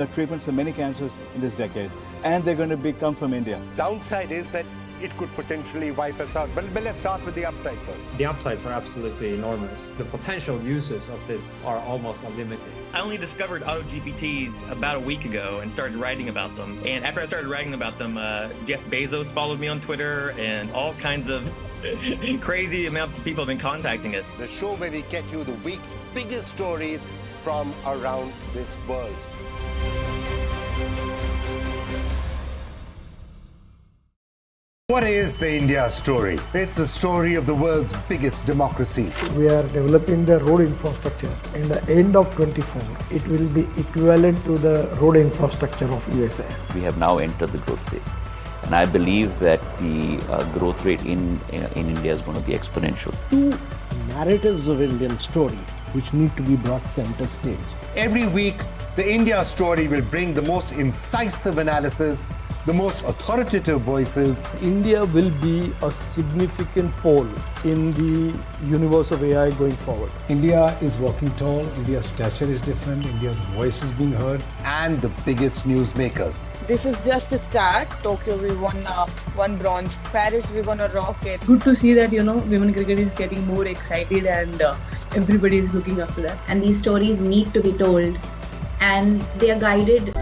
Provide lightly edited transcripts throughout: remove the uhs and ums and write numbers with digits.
treatments of many cancers in this decade, and they're going to come from India. Downside is that it could potentially wipe us out. But let's start with the upside first. The upsides are absolutely enormous. The potential uses of this are almost unlimited. I only discovered AutoGPTs about a week ago and started writing about them. And after I started writing about them, Jeff Bezos followed me on Twitter, and all kinds of crazy amounts of people have been contacting us. The show where we get you the week's biggest stories from around this world. What is the India story? It's the story of the world's biggest democracy. We are developing the road infrastructure. In the end of 24, it will be equivalent to the road infrastructure of USA. We have now entered the growth phase. And I believe that the growth rate in India is going to be exponential. Two narratives of Indian story which need to be brought center stage. Every week, the India story will bring the most incisive analysis, the most authoritative voices. India will be a significant pole in the universe of AI going forward. India is walking tall, India's stature is different, India's voice is being heard. And the biggest newsmakers. This is just a start. Tokyo, we won one bronze. Paris, we won a rocket. It's good to see that, women cricket is getting more excited and everybody is looking up to that. And these stories need to be told, and they are guided.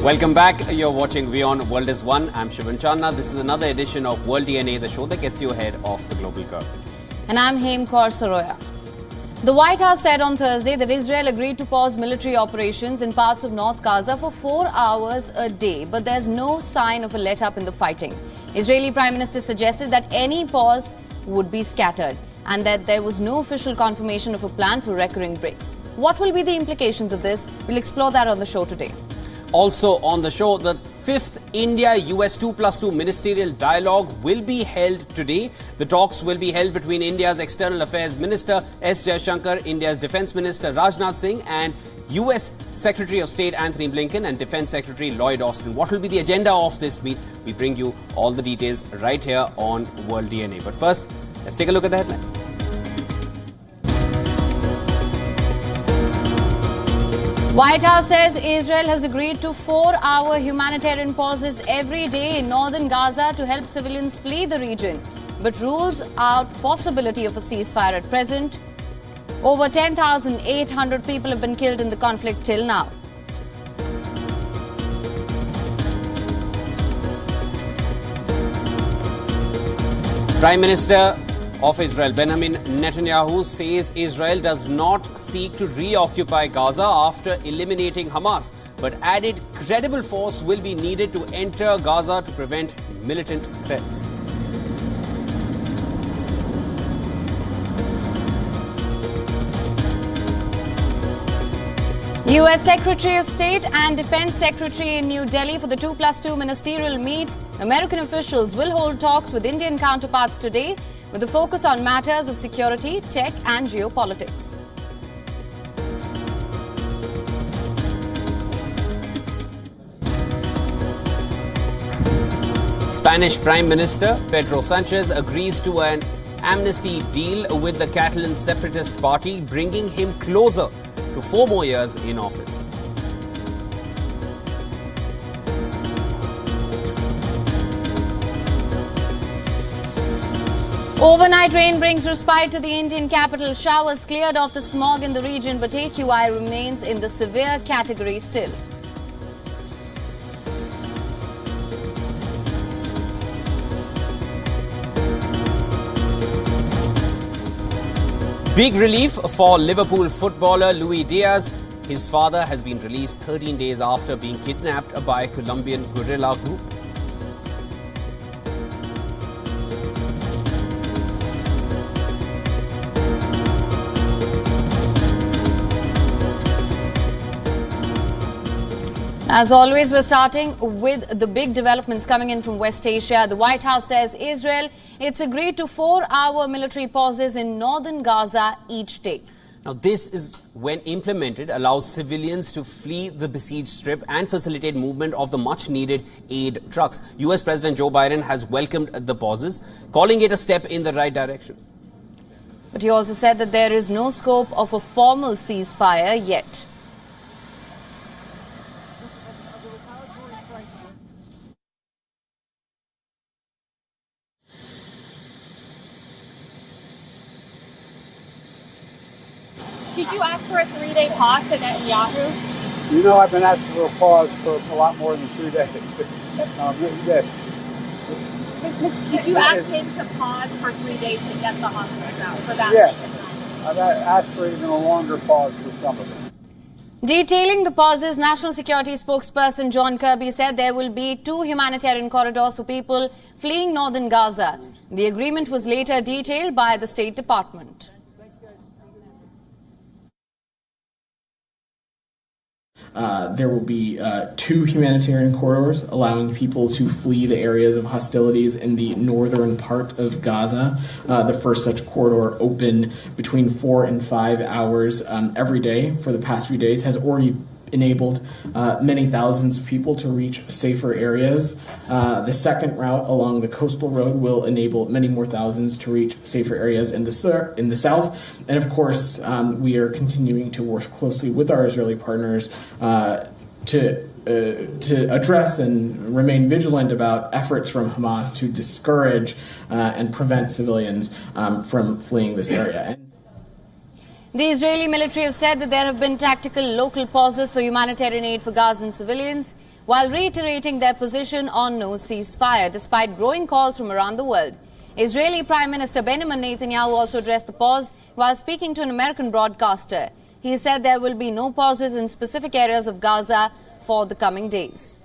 Welcome back. You're watching WION World is One. I'm Shivan Channa. This is another edition of World DNA, the show that gets you ahead of the global curve. And I'm Hem Kaur Saroya. The White House said on Thursday that Israel agreed to pause military operations in parts of North Gaza for 4 hours a day, but there's no sign of a let-up in the fighting. Israeli Prime Minister suggested that any pause would be scattered and that there was no official confirmation of a plan for recurring breaks. What will be the implications of this? We'll explore that on the show today. Also on the show, the 5th India-US 2+2 ministerial dialogue will be held today. The talks will be held between India's External Affairs Minister S. Jaishankar, India's Defence Minister Rajnath Singh and US Secretary of State Anthony Blinken and Defence Secretary Lloyd Austin. What will be the agenda of this meet? We bring you all the details right here on World DNA. But first, let's take a look at the headlines. White House says Israel has agreed to 4-hour humanitarian pauses every day in northern Gaza to help civilians flee the region, but rules out possibility of a ceasefire at present. Over 10,800 people have been killed in the conflict till now. Prime Minister of Israel, Benjamin Netanyahu, says Israel does not seek to reoccupy Gaza after eliminating Hamas, but added credible force will be needed to enter Gaza to prevent militant threats. US Secretary of State and Defense Secretary in New Delhi for the 2+2 ministerial meet. American officials will hold talks with Indian counterparts today, with a focus on matters of security, tech and geopolitics. Spanish Prime Minister Pedro Sanchez agrees to an amnesty deal with the Catalan separatist party, bringing him closer to 4 more years in office. Overnight rain brings respite to the Indian capital. Showers cleared off the smog in the region, but AQI remains in the severe category still. Big relief for Liverpool footballer Luis Diaz. His father has been released 13 days after being kidnapped by a Colombian guerrilla group. As always, we're starting with the big developments coming in from West Asia. The White House says it's agreed to 4-hour military pauses in northern Gaza each day. Now, this is, when implemented, allows civilians to flee the besieged strip and facilitate movement of the much-needed aid trucks. US President Joe Biden has welcomed the pauses, calling it a step in the right direction. But he also said that there is no scope of a formal ceasefire yet. Did you ask for a 3-day pause to Netanyahu? You know, I've been asking for a pause for a lot more than 3 days. Yes. Did you ask him to pause for 3 days to get the hostages out for that? Yes. I've asked for even a longer pause for some of them. Detailing the pauses, National Security spokesperson John Kirby said there will be 2 humanitarian corridors for people fleeing northern Gaza. The agreement was later detailed by the State Department. There will be 2 humanitarian corridors allowing people to flee the areas of hostilities in the northern part of Gaza. The first such corridor, open between 4 and 5 hours every day for the past few days, has already enabled many thousands of people to reach safer areas. The second route along the coastal road will enable many more thousands to reach safer areas in the south. And of course, we are continuing to work closely with our Israeli partners to address and remain vigilant about efforts from Hamas to discourage and prevent civilians from fleeing this area. The Israeli military have said that there have been tactical local pauses for humanitarian aid for Gazan civilians, while reiterating their position on no ceasefire, despite growing calls from around the world. Israeli Prime Minister Benjamin Netanyahu also addressed the pause while speaking to an American broadcaster. He said there will be no pauses in specific areas of Gaza for the coming days.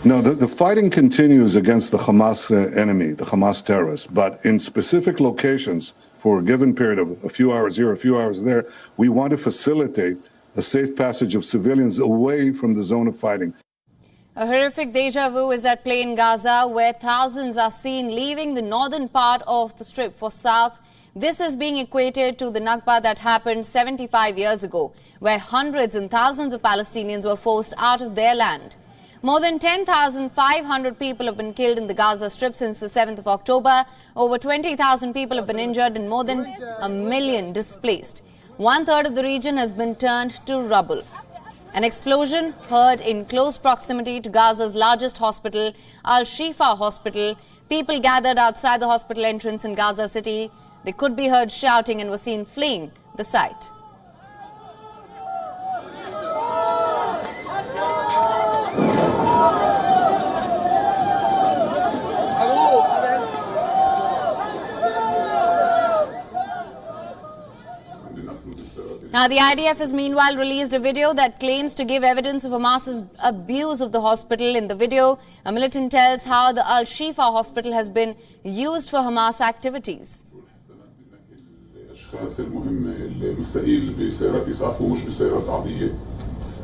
No, the fighting continues against the Hamas enemy, the Hamas terrorists, but in specific locations for a given period of a few hours here, a few hours there, we want to facilitate a safe passage of civilians away from the zone of fighting. A horrific deja vu is at play in Gaza, where thousands are seen leaving the northern part of the strip for south. This is being equated to the Nakba that happened 75 years ago, where hundreds and thousands of Palestinians were forced out of their land. More than 10,500 people have been killed in the Gaza Strip since the 7th of October. Over 20,000 people have been injured and more than 1 million displaced. 1/3 of the region has been turned to rubble. An explosion heard in close proximity to Gaza's largest hospital, Al-Shifa Hospital. People gathered outside the hospital entrance in Gaza City. They could be heard shouting and were seen fleeing the site. Now, the IDF has meanwhile released a video that claims to give evidence of Hamas's abuse of the hospital. In the video, a militant tells how the Al-Shifa hospital has been used for Hamas activities.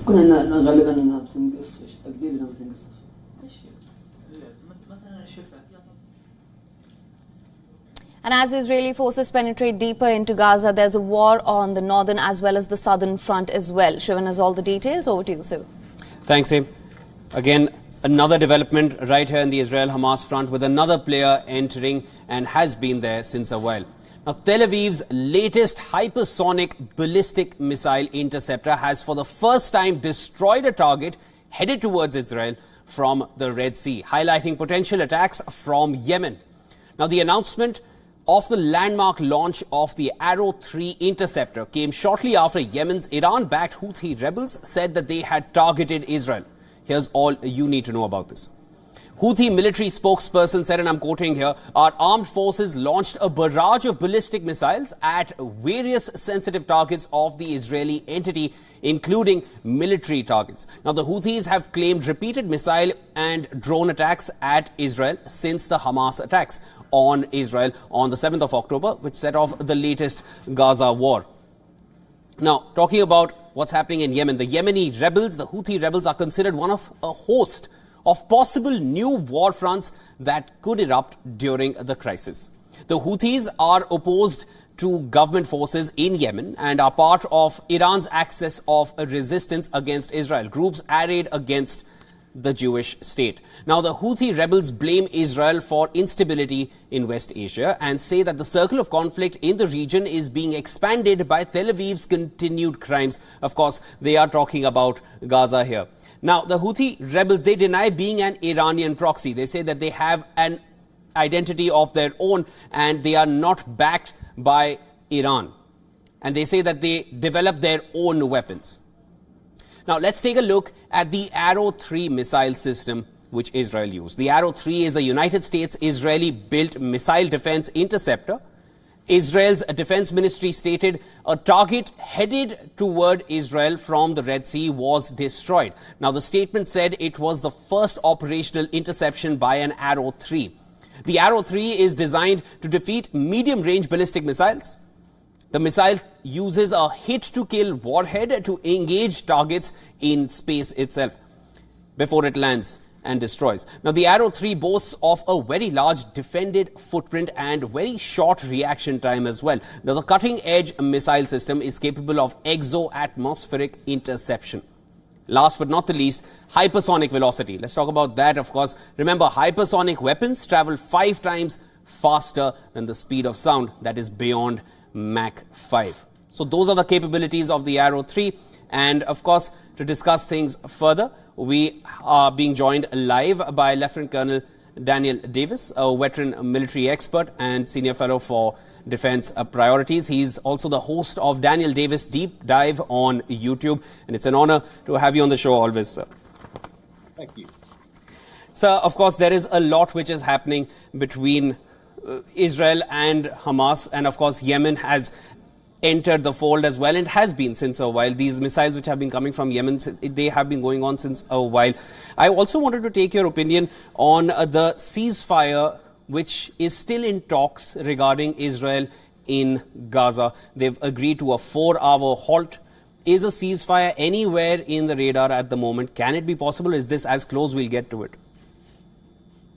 غالبا انها بتنقص تقدير انها بتنقص And as Israeli forces penetrate deeper into Gaza, there's a war on the northern as well as the southern front as well. Shivan has all the details. Over to you, Shiv. Thanks, Aim. Again, another development right here in the Israel-Hamas front with another player entering and has been there since a while. Now, Tel Aviv's latest hypersonic ballistic missile interceptor has for the first time destroyed a target headed towards Israel from the Red Sea, highlighting potential attacks from Yemen. Now, the announcement of the landmark launch of the Arrow 3 interceptor came shortly after Yemen's Iran-backed Houthi rebels said that they had targeted Israel. Here's all you need to know about this. Houthi military spokesperson said, and I'm quoting here, our armed forces launched a barrage of ballistic missiles at various sensitive targets of the Israeli entity, including military targets. Now, the Houthis have claimed repeated missile and drone attacks at Israel since the Hamas attacks on Israel on the 7th of October, which set off the latest Gaza war. Now, talking about what's happening in Yemen, the Yemeni rebels, the Houthi rebels, are considered one of a host of possible new war fronts that could erupt during the crisis. The Houthis are opposed to government forces in Yemen and are part of Iran's axis of resistance against Israel, groups arrayed against the Jewish state. Now, the Houthi rebels blame Israel for instability in West Asia and say that the circle of conflict in the region is being expanded by Tel Aviv's continued crimes. Of course, they are talking about Gaza here. Now, the Houthi rebels, they deny being an Iranian proxy. They say that they have an identity of their own and they are not backed by Iran. And they say that they develop their own weapons. Now, let's take a look at the Arrow 3 missile system which Israel used. The Arrow 3 is a United States Israeli-built missile defense interceptor. Israel's defense ministry stated a target headed toward Israel from the Red Sea was destroyed. Now, the statement said it was the first operational interception by an Arrow 3. The Arrow 3 is designed to defeat medium-range ballistic missiles. The missile uses a hit-to-kill warhead to engage targets in space itself before it lands and destroys. Now, the Arrow 3 boasts of a very large defended footprint and very short reaction time as well. Now, the cutting-edge missile system is capable of exo-atmospheric interception. Last but not the least, hypersonic velocity. Let's talk about that, of course. Remember, hypersonic weapons travel 5 times faster than the speed of sound, that is beyond Mach 5. So those are the capabilities of the Arrow 3. And of course, to discuss things further, we are being joined live by Lieutenant Colonel Daniel Davis, a veteran military expert and senior fellow for defense priorities. He's also the host of Daniel Davis Deep Dive on YouTube. And it's an honor to have you on the show always, sir. Thank you. Sir, of course, there is a lot which is happening between Israel and Hamas, and of course Yemen has entered the fold as well, and has been since a while. These missiles which have been coming from Yemen, they have been going on since a while. I also wanted to take your opinion on the ceasefire which is still in talks regarding Israel in Gaza. They've agreed to a 4-hour halt. Is a ceasefire anywhere in the radar at the moment? Can it be possible? Is this as close we'll get to it?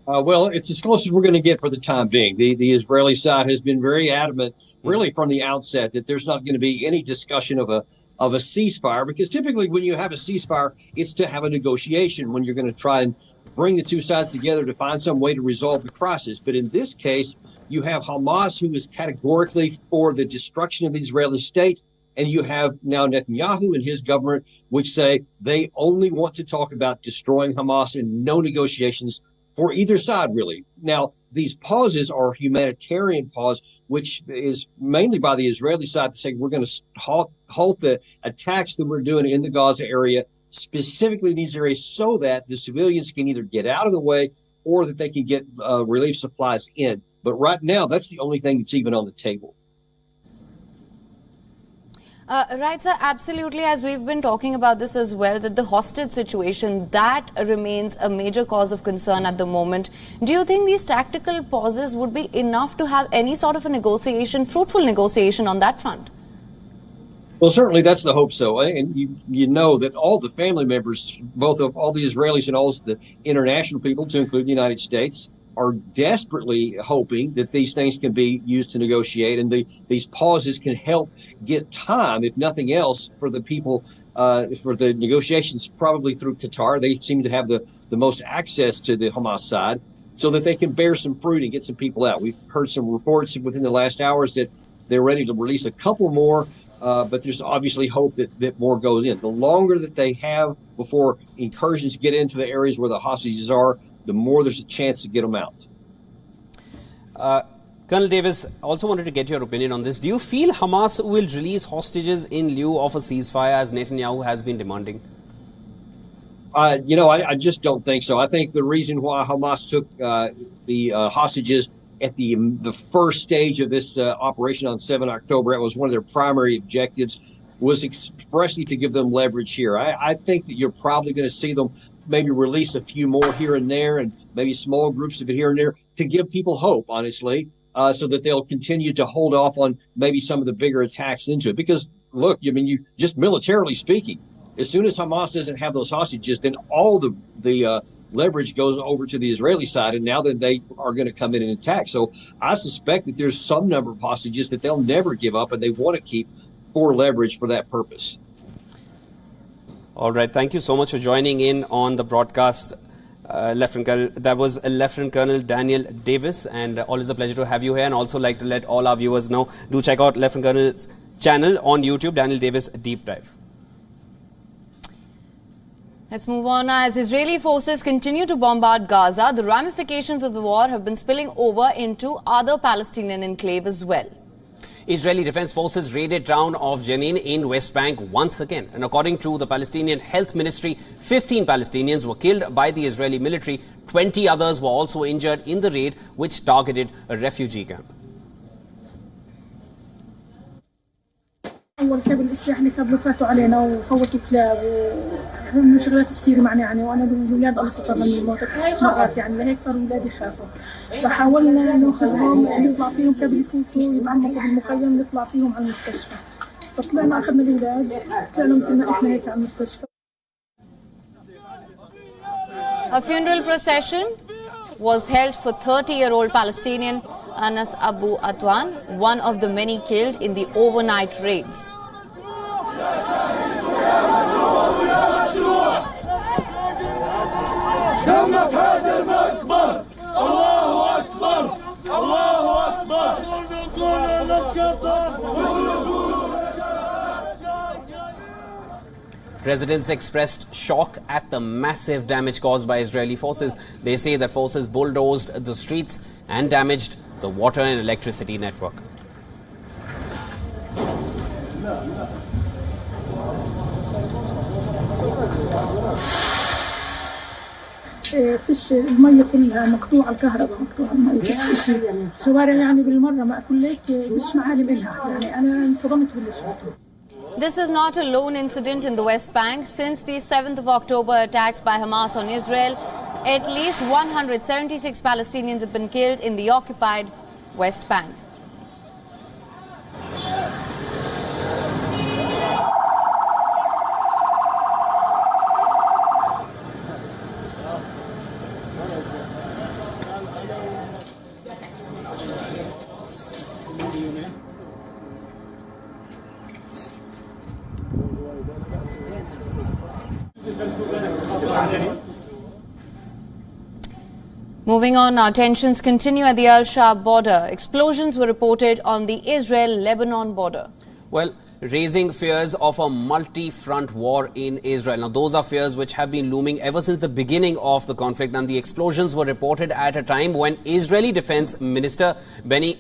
Well, it's as close as we're going to get for the time being. The Israeli side has been very adamant, really from the outset, that there's not going to be any discussion of a ceasefire, because typically when you have a ceasefire, it's to have a negotiation when you're going to try and bring the two sides together to find some way to resolve the crisis. But in this case, you have Hamas, who is categorically for the destruction of the Israeli state, and you have now Netanyahu and his government, which say they only want to talk about destroying Hamas and no negotiations for either side, really. Now, these pauses are humanitarian pause, which is mainly by the Israeli side to say we're going to halt the attacks that we're doing in the Gaza area, specifically these areas, so that the civilians can either get out of the way or that they can get relief supplies in. But right now, that's the only thing that's even on the table. Right, sir, absolutely. As we've been talking about this as well, that the hostage situation, that remains a major cause of concern at the moment. Do you think these tactical pauses would be enough to have any sort of a negotiation, fruitful negotiation on that front? Well, certainly that's the hope so. And you know that all the family members, both of all the Israelis and all the international people, to include the United States, are desperately hoping that these things can be used to negotiate, and these pauses can help get time, if nothing else, for the people, for the negotiations, probably through Qatar. They seem to have the most access to the Hamas side, so that they can bear some fruit and get some people out. We've heard some reports within the last hours that they're ready to release a couple more, but there's obviously hope that more goes in. The longer that they have before incursions get into the areas where the hostages are, the more there's a chance to get them out. Colonel Davis, also wanted to get your opinion on this. Do you feel Hamas will release hostages in lieu of a ceasefire, as Netanyahu has been demanding? I just don't think so. I think the reason why Hamas took the hostages at the first stage of this operation on 7 October, it was one of their primary objectives, was expressly to give them leverage here. I think that you're probably going to see them maybe release a few more here and there, and maybe small groups of it here and there, to give people hope, honestly, so that they'll continue to hold off on maybe some of the bigger attacks into it. Because, look, I mean, you just militarily speaking, as soon as Hamas doesn't have those hostages, then all the leverage goes over to the Israeli side, and now that they are going to come in and attack. So I suspect that there's some number of hostages that they'll never give up, and they want to keep for leverage for that purpose. All right. Thank you so much for joining in on the broadcast, Lieutenant Colonel. That was Lieutenant Colonel Daniel Davis, and always a pleasure to have you here. And also like to let all our viewers know, do check out Lieutenant Colonel's channel on YouTube, Daniel Davis Deep Dive. Let's move on now. As Israeli forces continue to bombard Gaza, the ramifications of the war have been spilling over into other Palestinian enclaves as well. Israeli Defense Forces raided town of Jenin in West Bank once again. And according to the Palestinian Health Ministry, 15 Palestinians were killed by the Israeli military. 20 others were also injured in the raid, which targeted a refugee camp. أول كابل إسرائيلي كابل فاتوا علينا وفوتوا كلاب وهم شغلات كثير معنا يعني وأنا بالولاد الله ستر من الموت مرات يعني لهيك صاروا ولادي يخافوا فحاولنا ناخذهم نطلع فيهم كابل يفوتوا يتعمقوا بالمخيم نطلع فيهم على المستشفى فطلعنا أخذنا الولاد طلعنا مثلنا إحنا هيك على المستشفى. A funeral procession was held for 30-year-old Palestinian Anas Abu Atwan, one of the many killed in the overnight raids. Residents expressed shock at the massive damage caused by Israeli forces. They say that forces bulldozed the streets and damaged the water and electricity network. فيش المية كلها مقطوعة الكهرباء مقطوعة المية فيش شيء شوارع يعني بالمرة ما أقول لك مش معالم إلها يعني أنا انصدمت باللي شفته. This is not a lone incident in the West Bank. Since the 7th of October attacks by Hamas on Israel, at least 176 Palestinians have been killed in the occupied West Bank. Moving on, our tensions continue at the Al-Shab border. Explosions were reported on the Israel-Lebanon border. Well, raising fears of a multi-front war in Israel. Now, those are fears which have been looming ever since the beginning of the conflict. And the explosions were reported at a time when Israeli Defense Minister Benny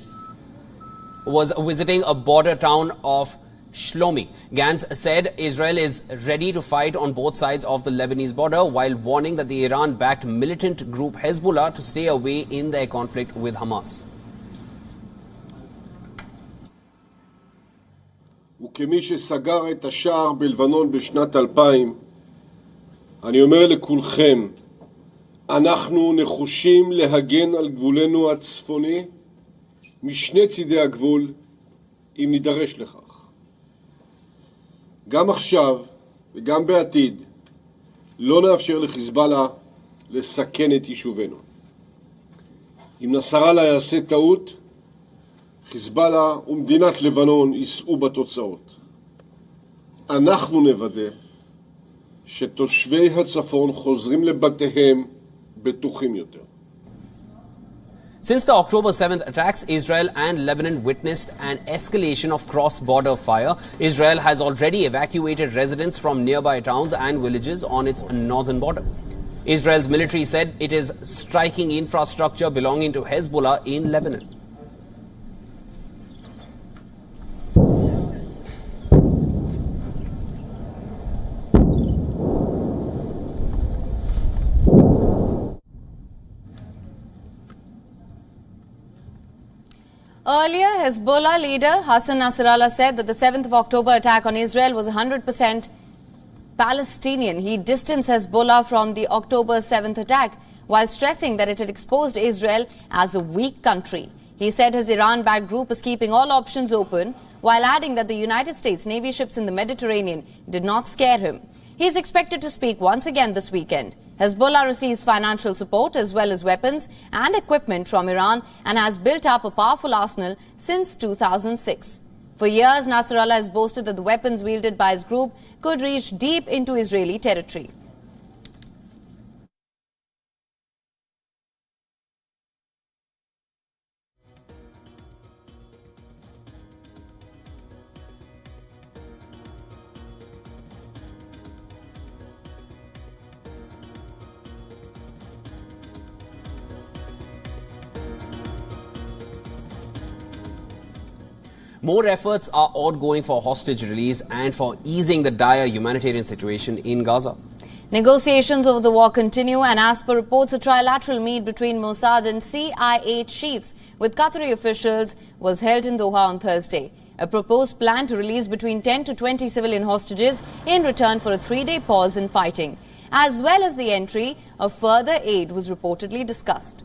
was visiting a border town of Shlomi. Gantz said Israel is ready to fight on both sides of the Lebanese border, while warning that the Iran-backed militant group Hezbollah to stay away in their conflict with Hamas. וכמי שסגר את השער בלבנון בשנת 2000, אני אומר לכולכם, אנחנו נחושים להגן על גבולנו הצפוני משני צידי הגבול, אם נידרש לכך. גם עכשיו וגם בעתיד לא נאפשר לחיזבאללה לסכן את יישובינו. אם נסראללה יעשה טעות, חיזבאללה ומדינת לבנון יישאו בתוצאות. אנחנו נוודא שתושבי הצפון חוזרים לבתיהם בטוחים יותר. Since the October 7th attacks, Israel and Lebanon witnessed an escalation of cross-border fire. Israel has already evacuated residents from nearby towns and villages on its northern border. Israel's military said it is striking infrastructure belonging to Hezbollah in Lebanon. Earlier, Hezbollah leader Hassan Nasrallah said that the 7th of October attack on Israel was 100% Palestinian. He distanced Hezbollah from the October 7th attack while stressing that it had exposed Israel as a weak country. He said his Iran-backed group is keeping all options open while adding that the United States Navy ships in the Mediterranean did not scare him. He is expected to speak once again this weekend. Hezbollah receives financial support as well as weapons and equipment from Iran and has built up a powerful arsenal since 2006. For years, Nasrallah has boasted that the weapons wielded by his group could reach deep into Israeli territory. More efforts are ongoing for hostage release and for easing the dire humanitarian situation in Gaza. Negotiations over the war continue, and as per reports, a trilateral meet between Mossad and CIA chiefs with Qatari officials was held in Doha on Thursday. A proposed plan to release between 10 to 20 civilian hostages in return for a 3-day pause in fighting, as well as the entry of further aid, was reportedly discussed.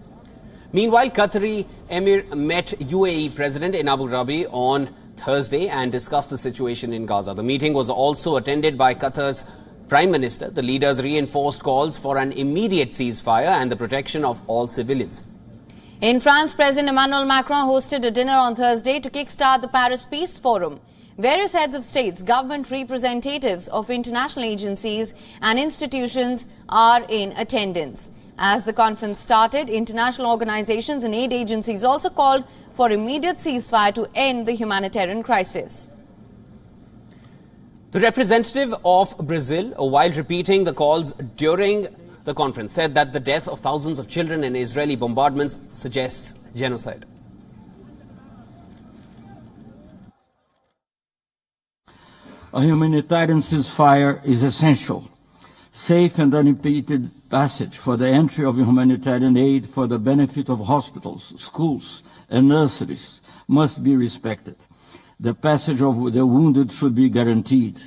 Meanwhile, Qatari Emir met UAE President in Abu Dhabi on Thursday and discussed the situation in Gaza. The meeting was also attended by Qatar's Prime Minister. The leaders reinforced calls for an immediate ceasefire and the protection of all civilians. In France, President Emmanuel Macron hosted a dinner on Thursday to kickstart the Paris Peace Forum. Various heads of states, government representatives of international agencies and institutions are in attendance. As the conference started, international organizations and aid agencies also called for immediate ceasefire to end the humanitarian crisis. The representative of Brazil, while repeating the calls during the conference, said that the death of thousands of children in Israeli bombardments suggests genocide. A humanitarian ceasefire is essential. Safe and unimpeded passage for the entry of humanitarian aid for the benefit of hospitals, schools, and nurseries must be respected. The passage of the wounded should be guaranteed.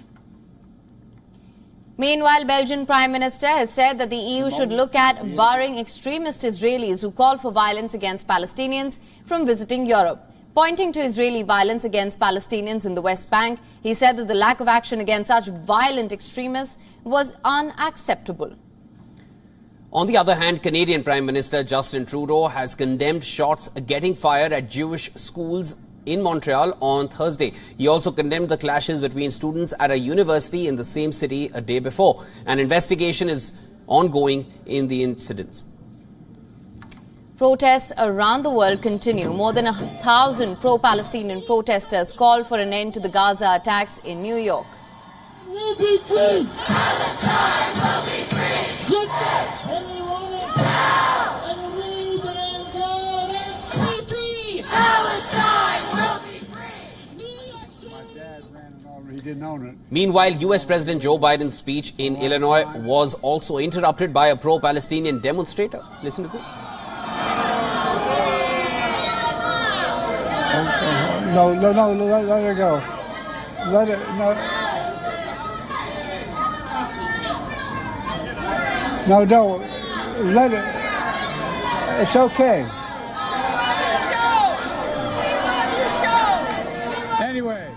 Meanwhile, Belgian Prime Minister has said that the EU should look at barring extremist Israelis who call for violence against Palestinians from visiting Europe. Pointing to Israeli violence against Palestinians in the West Bank, he said that the lack of action against such violent extremists was unacceptable. On the other hand, Canadian Prime Minister Justin Trudeau has condemned shots getting fired at Jewish schools in Montreal on Thursday. He also condemned the clashes between students at a university in the same city a day before. An investigation is ongoing in the incidents. Protests around the world continue. More than 1,000 pro-Palestinian protesters called for an end to the Gaza attacks in New York. We'll be free. Palestine will be free. Yes, and we want it now. And we believe God and free. Palestine will be free. My dad ran it over. He didn't own it. Meanwhile, US President Joe Biden's speech in Illinois was also interrupted by a pro-Palestinian demonstrator. Listen to this. No, let her go. Let it, no. No, don't. Let it. It's okay. Anyway.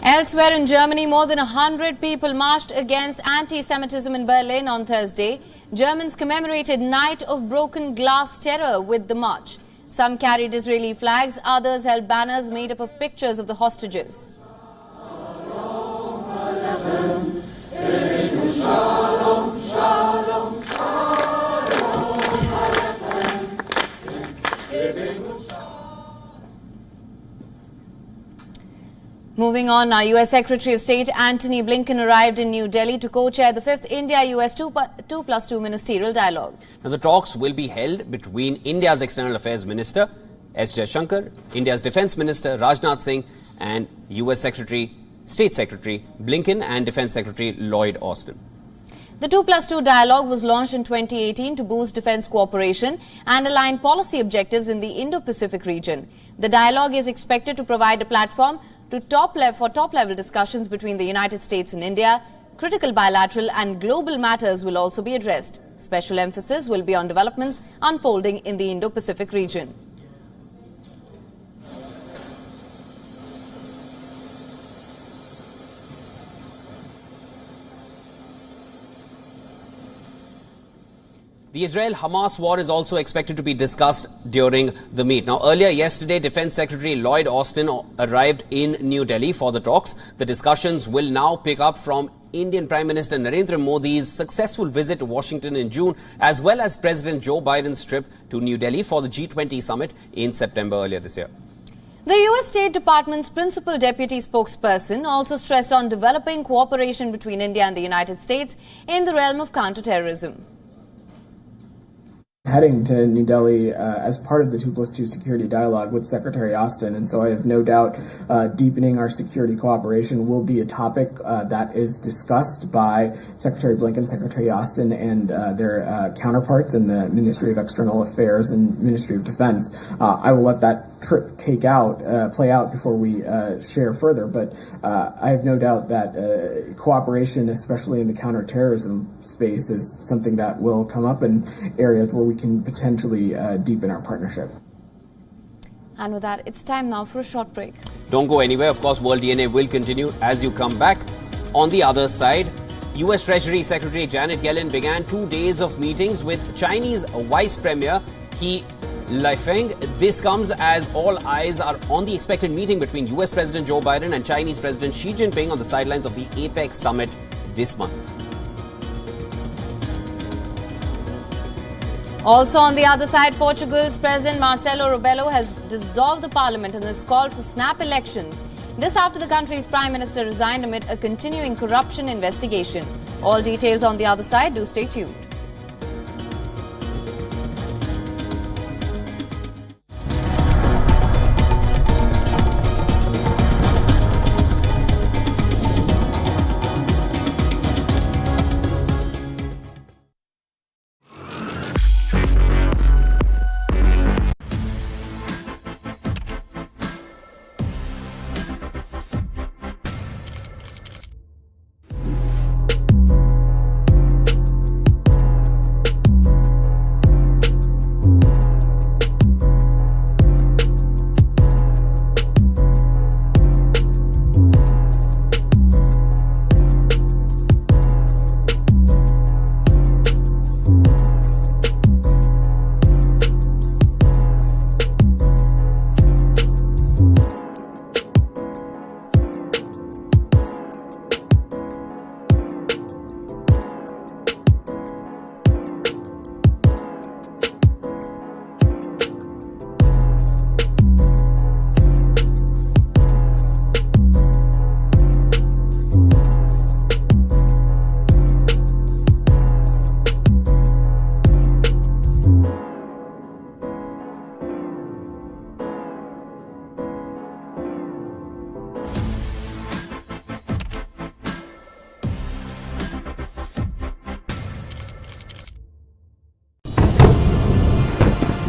Elsewhere in Germany, more than 100 people marched against anti-Semitism in Berlin on Thursday. Germans commemorated Night of Broken Glass Terror with the march. Some carried Israeli flags, others held banners made up of pictures of the hostages. Moving on now, U.S. Secretary of State Antony Blinken arrived in New Delhi to co-chair the 5th India-US 2+2 ministerial dialogue. Now, the talks will be held between India's External Affairs Minister S. Jaishankar, India's Defence Minister Rajnath Singh, and U.S. State Secretary Blinken and Defence Secretary Lloyd Austin. The 2+2 dialogue was launched in 2018 to boost defence cooperation and align policy objectives in the Indo-Pacific region. The dialogue is expected to provide a platform for top-level discussions between the United States and India. Critical bilateral and global matters will also be addressed. Special emphasis will be on developments unfolding in the Indo-Pacific region. The Israel-Hamas war is also expected to be discussed during the meet. Now, earlier yesterday, Defence Secretary Lloyd Austin arrived in New Delhi for the talks. The discussions will now pick up from Indian Prime Minister Narendra Modi's successful visit to Washington in June, as well as President Joe Biden's trip to New Delhi for the G20 summit in September earlier this year. The U.S. State Department's principal deputy spokesperson also stressed on developing cooperation between India and the United States in the realm of counterterrorism. Heading to New Delhi as part of the 2+2 security dialogue with Secretary Austin, and so I have no doubt deepening our security cooperation will be a topic that is discussed by Secretary Blinken, Secretary Austin, and their counterparts in the Ministry of External Affairs and Ministry of Defense. I will let that trip play out before we share further, but I have no doubt that cooperation, especially in the counterterrorism space, is something that will come up in areas where we can potentially deepen our partnership. And with that, it's time now for a short break. Don't go anywhere. Of course, World DNA will continue as you come back. On the other side, U.S. Treasury Secretary Janet Yellen began 2 days of meetings with Chinese Vice Premier He Lifeng. This comes as all eyes are on the expected meeting between U.S. President Joe Biden and Chinese President Xi Jinping on the sidelines of the APEC summit this month. Also on the other side, Portugal's President Marcelo Rebelo has dissolved the parliament and has called for snap elections. This after the country's prime minister resigned amid a continuing corruption investigation. All details on the other side. Do stay tuned.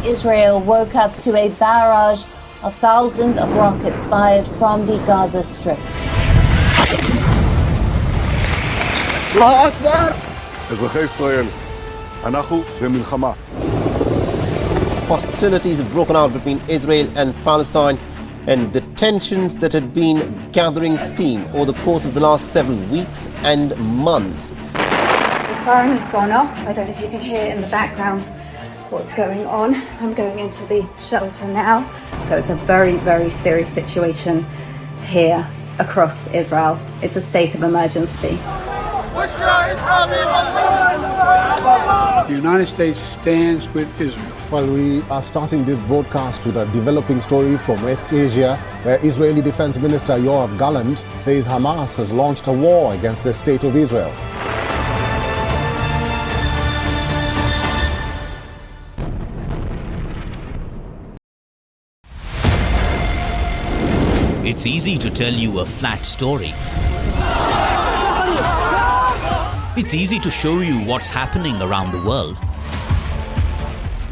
Israel woke up to a barrage of thousands of rockets fired from the Gaza Strip. אזרחי ישראל, אנחנו במלחמה. Hostilities have broken out between Israel and Palestine, and the tensions that had been gathering steam over the course of the last several weeks and months. The siren has gone off. I don't know if you can hear in the background what's going on. I'm going into the shelter now. So it's a very, very serious situation here across Israel. It's a state of emergency. The United States stands with Israel. Well, we are starting this broadcast with a developing story from West Asia, where Israeli Defense Minister Yoav Gallant says Hamas has launched a war against the state of Israel. It's easy to tell you a flat story. It's easy to show you what's happening around the world.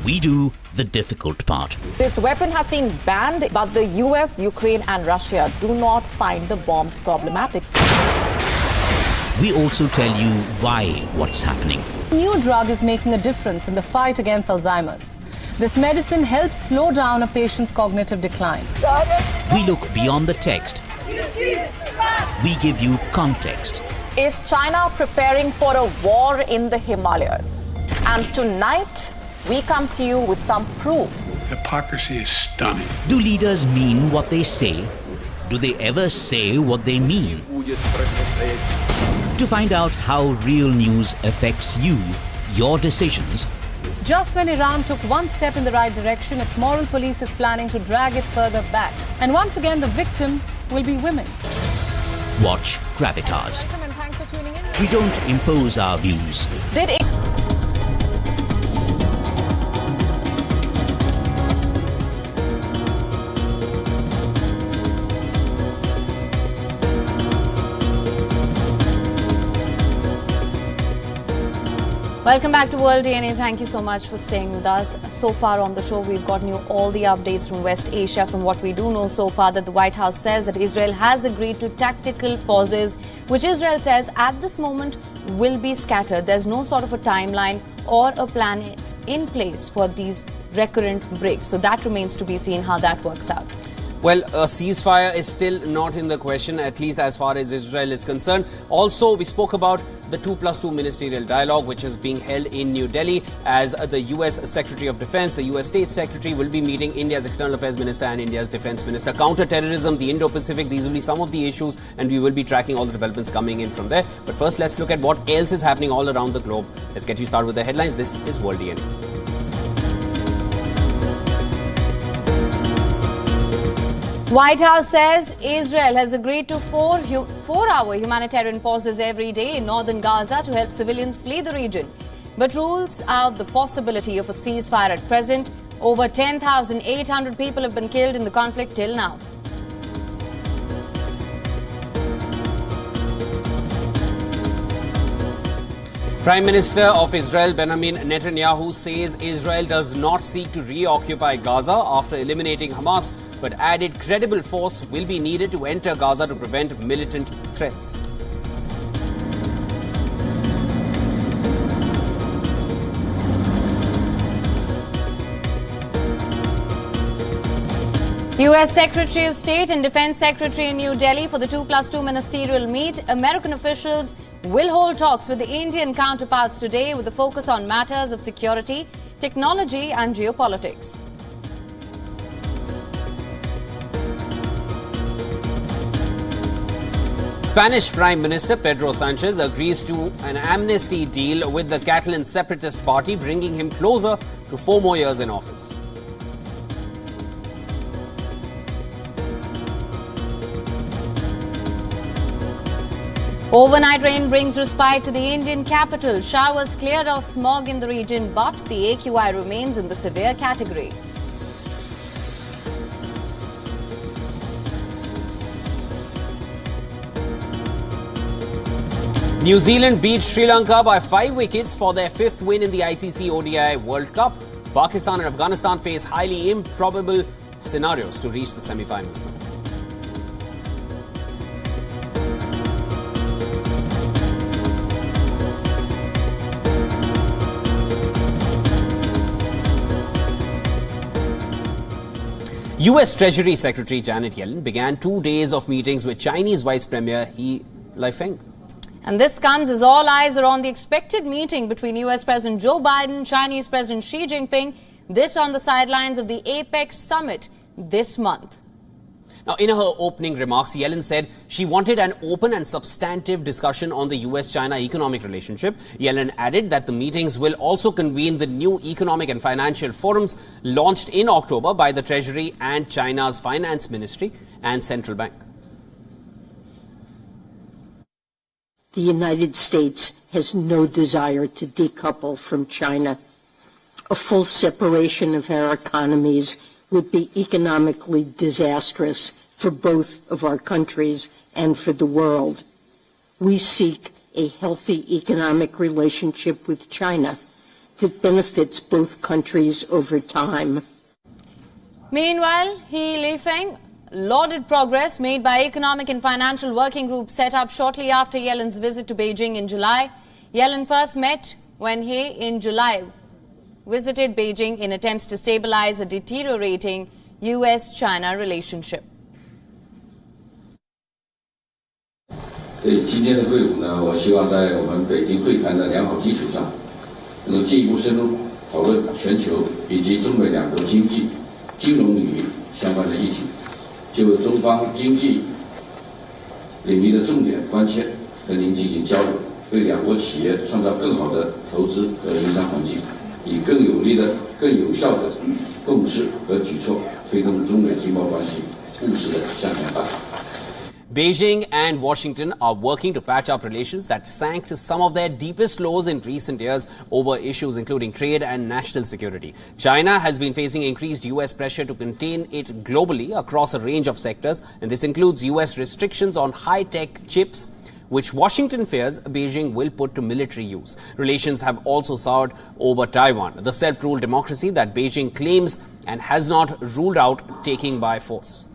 We do the difficult part. This weapon has been banned, but the US, Ukraine and Russia do not find the bombs problematic. We also tell you why what's happening. New drug is making a difference in the fight against Alzheimer's. This medicine helps slow down a patient's cognitive decline. We look beyond the text. We give you context. Is China preparing for a war in the Himalayas? And tonight, we come to you with some proof. Hypocrisy is stunning. Do leaders mean what they say? Do they ever say what they mean? To find out how real news affects you, your decisions. Just when Iran took one step in the right direction, its moral police is planning to drag it further back. And once again, the victim will be women. Watch Gravitas. Welcome and thanks for tuning in. We don't impose our views. Welcome back to World DNA. Thank you so much for staying with us. So far on the show, we've gotten you all the updates from West Asia. From what we do know so far, that the White House says that Israel has agreed to tactical pauses, which Israel says at this moment will be scattered. There's no sort of a timeline or a plan in place for these recurrent breaks. So that remains to be seen how that works out. Well, a ceasefire is still not in the question, at least as far as Israel is concerned. Also, we spoke about the 2+2 ministerial dialogue, which is being held in New Delhi, as the US Secretary of Defense, the US State Secretary, will be meeting India's External Affairs Minister and India's Defense Minister. Counter-terrorism, the Indo-Pacific, these will be some of the issues, and we will be tracking all the developments coming in from there. But first, let's look at what else is happening all around the globe. Let's get you started with the headlines. This is World DNA. White House says Israel has agreed to four-hour humanitarian pauses every day in northern Gaza to help civilians flee the region, but rules out the possibility of a ceasefire at present. Over 10,800 people have been killed in the conflict till now. Prime Minister of Israel Benjamin Netanyahu says Israel does not seek to reoccupy Gaza after eliminating Hamas, but added credible force will be needed to enter Gaza to prevent militant threats. US Secretary of State and Defense Secretary in New Delhi for the 2+2 ministerial meet. American officials will hold talks with the Indian counterparts today with a focus on matters of security, technology and geopolitics. Spanish Prime Minister Pedro Sanchez agrees to an amnesty deal with the Catalan separatist party, bringing him closer to 4 more years in office. Overnight rain brings respite to the Indian capital. Showers cleared off smog in the region, but the AQI remains in the severe category. New Zealand beat Sri Lanka by 5 wickets for their 5th win in the ICC ODI World Cup. Pakistan and Afghanistan face highly improbable scenarios to reach the semi-finals. US Treasury Secretary Janet Yellen began 2 days of meetings with Chinese Vice Premier He Lifeng. And this comes as all eyes are on the expected meeting between US President Joe Biden, Chinese President Xi Jinping, this on the sidelines of the APEC summit this month. Now, in her opening remarks, Yellen said she wanted an open and substantive discussion on the US-China economic relationship. Yellen added that the meetings will also convene the new economic and financial forums launched in October by the Treasury and China's Finance Ministry and Central Bank. The United States has no desire to decouple from China. A full separation of our economies would be economically disastrous for both of our countries and for the world. We seek a healthy economic relationship with China that benefits both countries over time. Meanwhile, He Lifeng lauded progress made by Economic and Financial Working Group set up shortly after Yellen's visit to Beijing in July. Yellen first met when he, in July, visited Beijing in attempts to stabilize a deteriorating US-China relationship. 对今天的会晤呢，我希望在我们北京会谈的良好基础上，能够进一步深入讨论全球以及中美两国经济、金融领域相关的议题，就中方经济领域的重点关切和您进行交流，为两国企业创造更好的投资和营商环境。 以更有力的、更有效的共识和举措，推动中美经贸关系务实的向前发展。 Beijing and Washington are working to patch up relations that sank to some of their deepest lows in recent years over issues including trade and national security. China has been facing increased US pressure to contain it globally across a range of sectors, and this includes US restrictions on high-tech chips, which Washington fears Beijing will put to military use. Relations have also soured over Taiwan, the self-ruled democracy that Beijing claims and has not ruled out taking by force.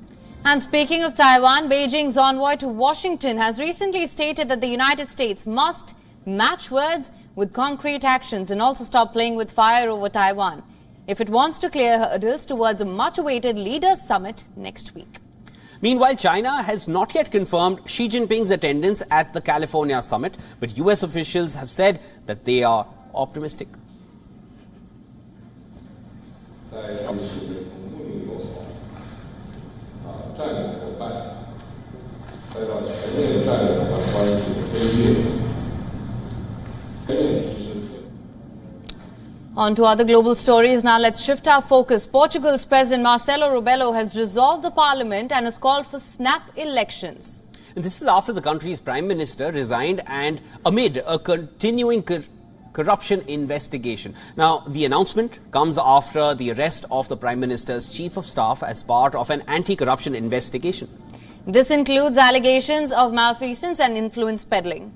And speaking of Taiwan, Beijing's envoy to Washington has recently stated that the United States must match words with concrete actions and also stop playing with fire over Taiwan if it wants to clear hurdles towards a much-awaited leaders' summit next week. Meanwhile, China has not yet confirmed Xi Jinping's attendance at the California summit, but US officials have said that they are optimistic. On to other global stories. Now let's shift our focus. Portugal's President Marcelo Rebelo has dissolved the parliament and has called for snap elections. And this is after the country's prime minister resigned and amid a continuing corruption investigation. Now, the announcement comes after the arrest of the prime minister's chief of staff as part of an anti-corruption investigation. This includes allegations of malfeasance and influence peddling.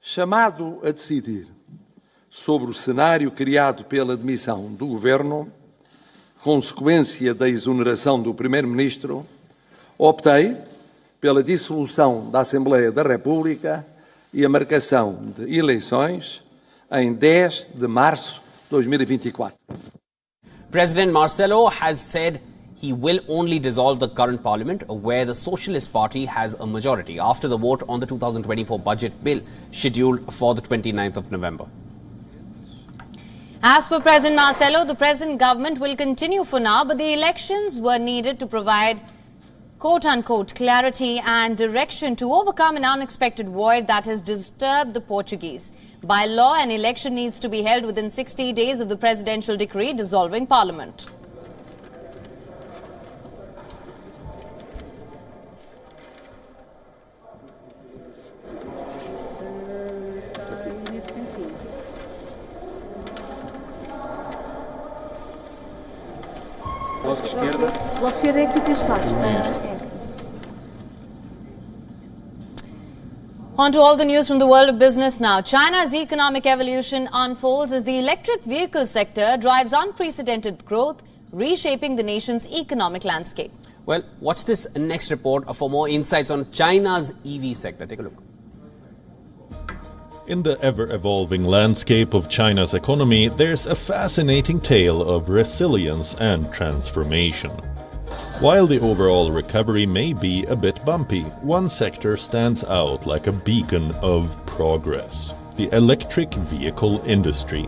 Chamado a decidir sobre o cenário criado pela demissão do governo, consequência da exoneração do primeiro-ministro, optei pela dissolução da Assembleia da República e a marcação de eleições em 10 de março de 2024. President Marcelo has said he will only dissolve the current parliament, where the Socialist Party has a majority, after the vote on the 2024 budget bill scheduled for the 29th of November. As per President Marcelo, the present government will continue for now, but the elections were needed to provide quote-unquote clarity and direction to overcome an unexpected void that has disturbed the Portuguese. By law, an election needs to be held within 60 days of the presidential decree dissolving parliament. On to all the news from the world of business now. China's economic evolution unfolds as the electric vehicle sector drives unprecedented growth, reshaping the nation's economic landscape. Well, watch this next report for more insights on China's EV sector. Take a look. In the ever-evolving landscape of China's economy, there's a fascinating tale of resilience and transformation. While the overall recovery may be a bit bumpy, one sector stands out like a beacon of progress: the electric vehicle industry.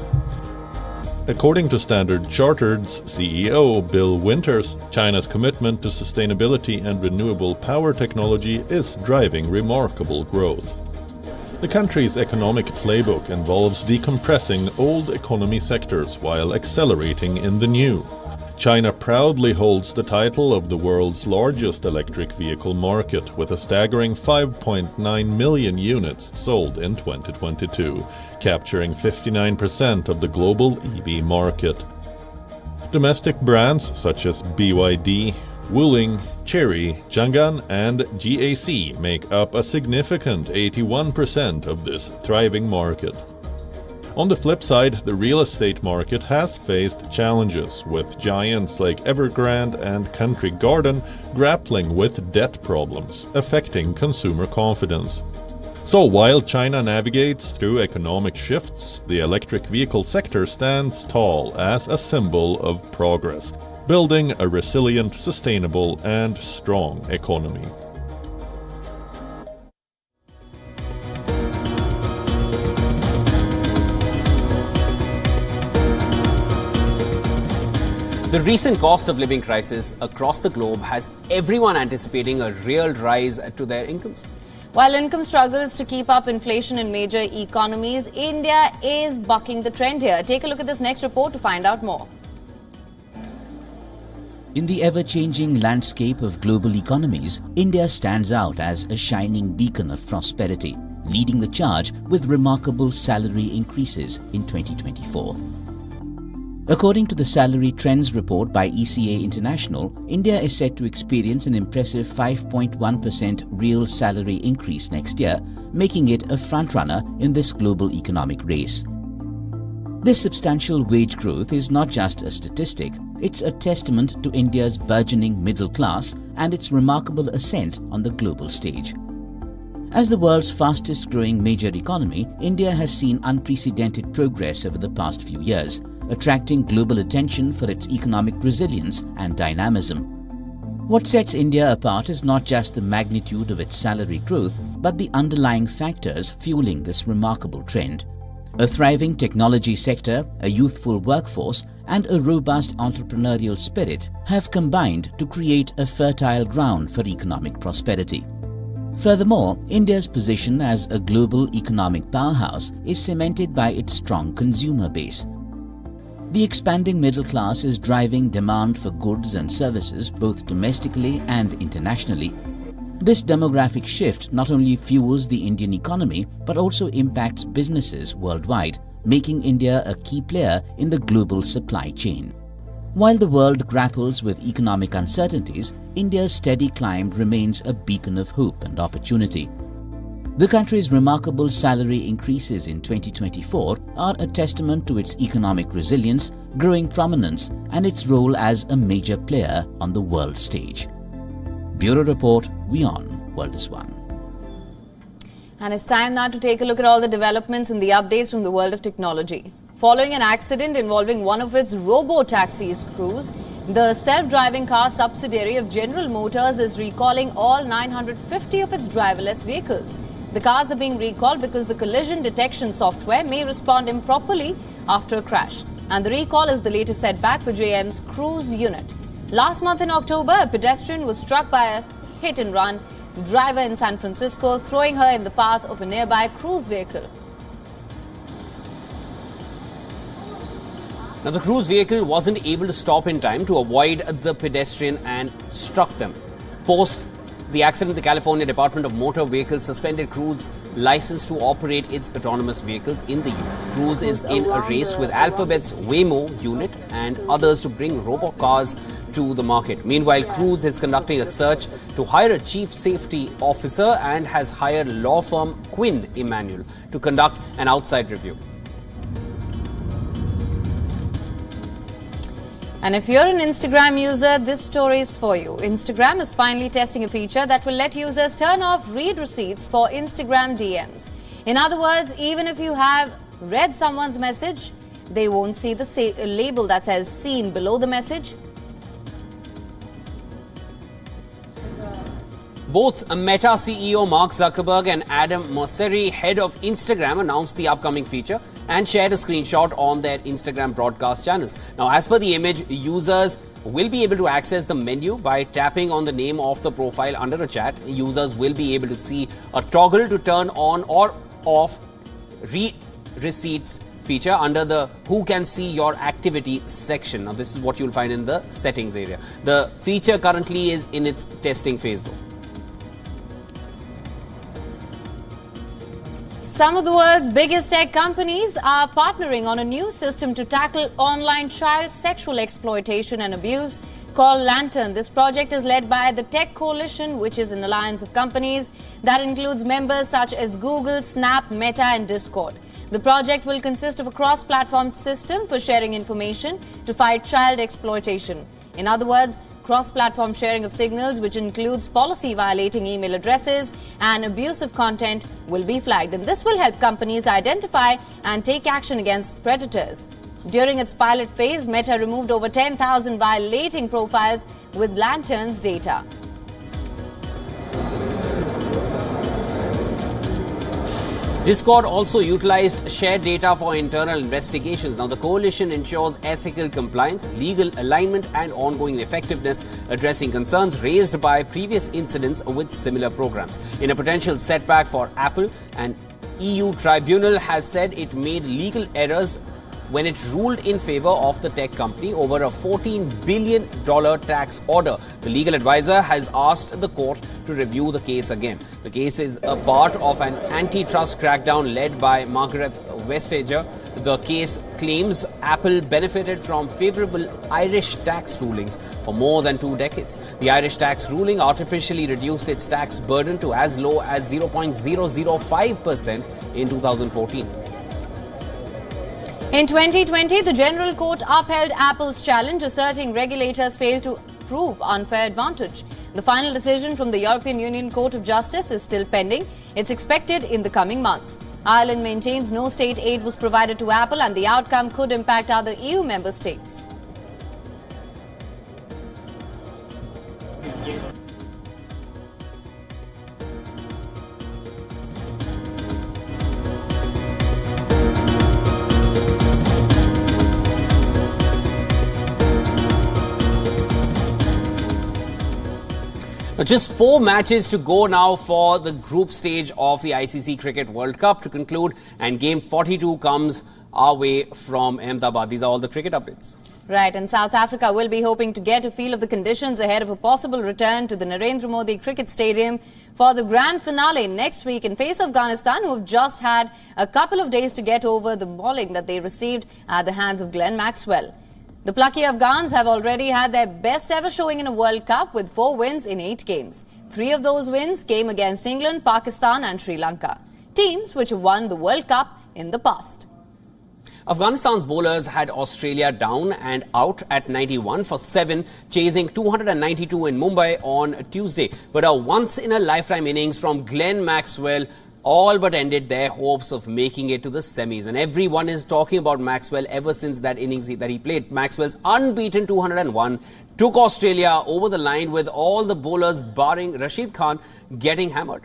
According to Standard Chartered's CEO Bill Winters, China's commitment to sustainability and renewable power technology is driving remarkable growth. The country's economic playbook involves decompressing old economy sectors while accelerating in the new. China proudly holds the title of the world's largest electric vehicle market, with a staggering 5.9 million units sold in 2022, capturing 59% of the global EV market. Domestic brands such as BYD, Wuling, Chery, Chang'an and GAC make up a significant 81% of this thriving market. On the flip side, the real estate market has faced challenges, with giants like Evergrande and Country Garden grappling with debt problems, affecting consumer confidence. So while China navigates through economic shifts, the electric vehicle sector stands tall as a symbol of progress, building a resilient, sustainable and strong economy. The recent cost of living crisis across the globe has everyone anticipating a real rise to their incomes. While income struggles to keep up inflation in major economies, India is bucking the trend here. Take a look at this next report to find out more. In the ever-changing landscape of global economies, India stands out as a shining beacon of prosperity, leading the charge with remarkable salary increases in 2024. According to the Salary Trends report by ECA International, India is set to experience an impressive 5.1% real salary increase next year, making it a frontrunner in this global economic race. This substantial wage growth is not just a statistic, it's a testament to India's burgeoning middle class and its remarkable ascent on the global stage. As the world's fastest growing major economy, India has seen unprecedented progress over the past few years, attracting global attention for its economic resilience and dynamism. What sets India apart is not just the magnitude of its salary growth, but the underlying factors fueling this remarkable trend. A thriving technology sector, a youthful workforce, and a robust entrepreneurial spirit have combined to create a fertile ground for economic prosperity. Furthermore, India's position as a global economic powerhouse is cemented by its strong consumer base. The expanding middle class is driving demand for goods and services both domestically and internationally. This demographic shift not only fuels the Indian economy but also impacts businesses worldwide, making India a key player in the global supply chain. While the world grapples with economic uncertainties, India's steady climb remains a beacon of hope and opportunity. The country's remarkable salary increases in 2024 are a testament to its economic resilience, growing prominence, and its role as a major player on the world stage. Bureau Report, WION World is One. And it's time now to take a look at all the developments and the updates from the world of technology. Following an accident involving one of its robo-taxis crews, the self-driving car subsidiary of General Motors is recalling all 950 of its driverless vehicles. The cars are being recalled because the collision detection software may respond improperly after a crash. And the recall is the latest setback for GM's Cruise unit. Last month in October, a pedestrian was struck by a hit-and-run driver in San Francisco, throwing her in the path of a nearby Cruise vehicle. Now, the Cruise vehicle wasn't able to stop in time to avoid the pedestrian and struck them. Post the accident, the California Department of Motor Vehicles suspended Cruise license to operate its autonomous vehicles in the US. Cruise is in a race with Alphabet's Waymo unit and others to bring robocars to the market. Meanwhile, Cruise is conducting a search to hire a chief safety officer and has hired law firm Quinn Emanuel to conduct an outside review. And if you're an Instagram user, this story is for you. Instagram is finally testing a feature that will let users turn off read receipts for Instagram DMs. In other words, even if you have read someone's message, they won't see the label that says seen below the message. Both Meta CEO Mark Zuckerberg and Adam Mosseri, head of Instagram, announced the upcoming feature and shared a screenshot on their Instagram broadcast channels. Now, as per the image, users will be able to access the menu by tapping on the name of the profile under a chat. Users will be able to see a toggle to turn on or off receipts feature under the Who Can See Your Activity section. Now, this is what you'll find in the settings area. The feature currently is in its testing phase though. Some of the world's biggest tech companies are partnering on a new system to tackle online child sexual exploitation and abuse called Lantern. This project is led by the Tech Coalition, which is an alliance of companies that includes members such as Google, Snap, Meta and Discord. The project will consist of a cross-platform system for sharing information to fight child exploitation. In other words, cross-platform sharing of signals, which includes policy-violating email addresses and abusive content, will be flagged. And this will help companies identify and take action against predators. During its pilot phase, Meta removed over 10,000 violating profiles with Lantern's data. Discord also utilized shared data for internal investigations. Now, the coalition ensures ethical compliance, legal alignment and ongoing effectiveness, addressing concerns raised by previous incidents with similar programs. In a potential setback for Apple, an EU tribunal has said it made legal errors when it ruled in favor of the tech company over a $14 billion tax order. The legal advisor has asked the court to review the case again. The case is a part of an antitrust crackdown led by Margaret Vestager. The case claims Apple benefited from favorable Irish tax rulings for more than 2 decades. The Irish tax ruling artificially reduced its tax burden to as low as 0.005% in 2014. In 2020, the General Court upheld Apple's challenge, asserting regulators failed to prove unfair advantage. The final decision from the European Union Court of Justice is still pending. It's expected in the coming months. Ireland maintains no state aid was provided to Apple and the outcome could impact other EU member states. Just 4 matches to go now for the group stage of the ICC Cricket World Cup to conclude, and game 42 comes our way from Ahmedabad. These are all the cricket updates. Right, and South Africa will be hoping to get a feel of the conditions ahead of a possible return to the Narendra Modi Cricket Stadium for the grand finale next week and face Afghanistan, who have just had a couple of days to get over the mauling that they received at the hands of Glenn Maxwell. The plucky Afghans have already had their best ever showing in a World Cup with 4 wins in 8 games. 3 of those wins came against England, Pakistan and Sri Lanka, teams which have won the World Cup in the past. Afghanistan's bowlers had Australia down and out at 91 for 7, chasing 292 in Mumbai on Tuesday. But a once-in-a-lifetime innings from Glenn Maxwell all but ended their hopes of making it to the semis. And everyone is talking about Maxwell ever since that innings that he played. Maxwell's unbeaten 201 took Australia over the line, with all the bowlers barring Rashid Khan getting hammered.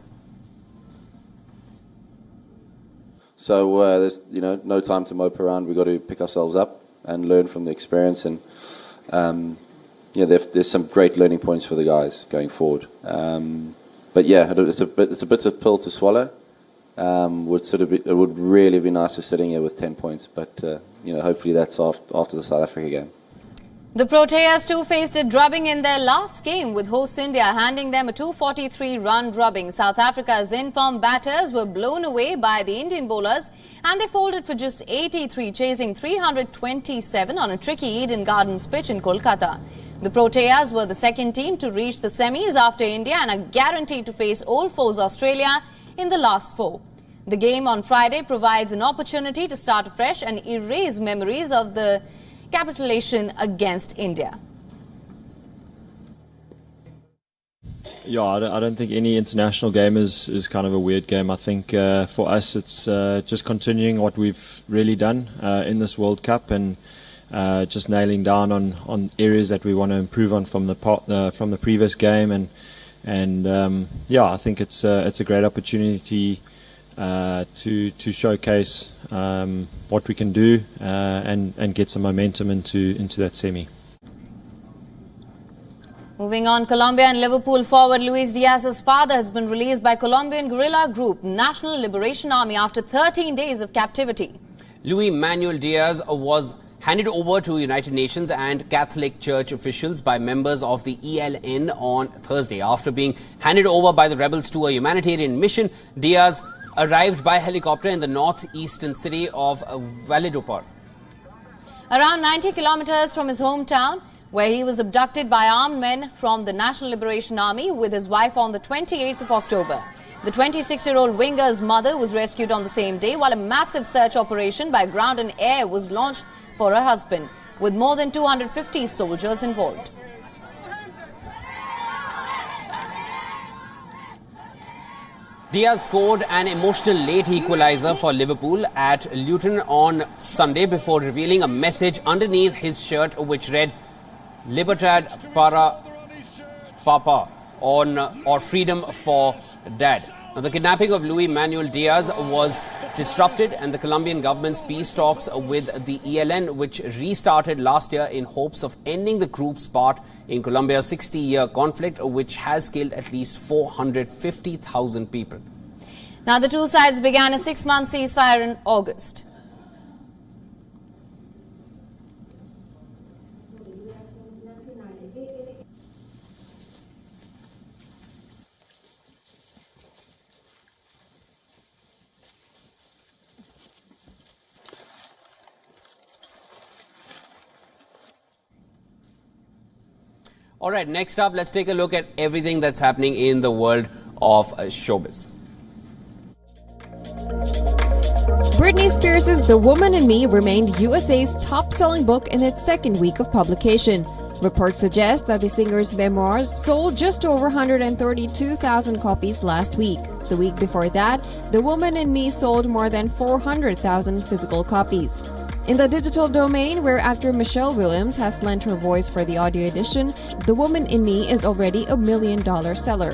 So there's no time to mope around. We've got to pick ourselves up and learn from the experience. And there's some great learning points for the guys going forward. But yeah, it's a bitter pill to swallow. It would really be nice to sitting here with 10 points, but hopefully that's after the South Africa game. The Proteas too faced a drubbing in their last game, with hosts India handing them a 243-run drubbing. South Africa's in-form batters were blown away by the Indian bowlers and they folded for just 83, chasing 327 on a tricky Eden Gardens pitch in Kolkata. The Proteas were the second team to reach the semis after India and are guaranteed to face old foes Australia in the last 4. The game on Friday provides an opportunity to start afresh and erase memories of the capitulation against India. Yeah, I don't think any international game is kind of a weird game. I think for us it's just continuing what we've really done in this World Cup, and just nailing down on areas that we want to improve on from the previous game, and And yeah, I think it's a great opportunity to showcase what we can do and get some momentum into that semi. Moving on, Colombia and Liverpool forward Luis Diaz's father has been released by Colombian guerrilla group National Liberation Army after 13 days of captivity. Luis Manuel Diaz was handed over to United Nations and Catholic Church officials by members of the ELN on Thursday. After being handed over by the rebels to a humanitarian mission, Diaz arrived by helicopter in the northeastern city of Valledupar. Around 90 kilometers from his hometown, where he was abducted by armed men from the National Liberation Army with his wife on the 28th of October. The 26-year-old winger's mother was rescued on the same day, while a massive search operation by ground and air was launched for her husband, with more than 250 soldiers involved. Diaz scored an emotional late equaliser for Liverpool at Luton on Sunday before revealing a message underneath his shirt which read Libertad para Papa or freedom for Dad. Now, the kidnapping of Luis Manuel Diaz was disrupted and the Colombian government's peace talks with the ELN, which restarted last year in hopes of ending the group's part in Colombia's 60-year conflict, which has killed at least 450,000 people. Now, the two sides began a 6-month ceasefire in August. All right, next up, let's take a look at everything that's happening in the world of showbiz. Britney Spears' The Woman in Me remained USA's top-selling book in its second week of publication. Reports suggest that the singer's memoirs sold just over 132,000 copies last week. The week before that, The Woman in Me sold more than 400,000 physical copies. In the digital domain, where actor Michelle Williams has lent her voice for the audio edition, The Woman in Me is already a $1 million seller.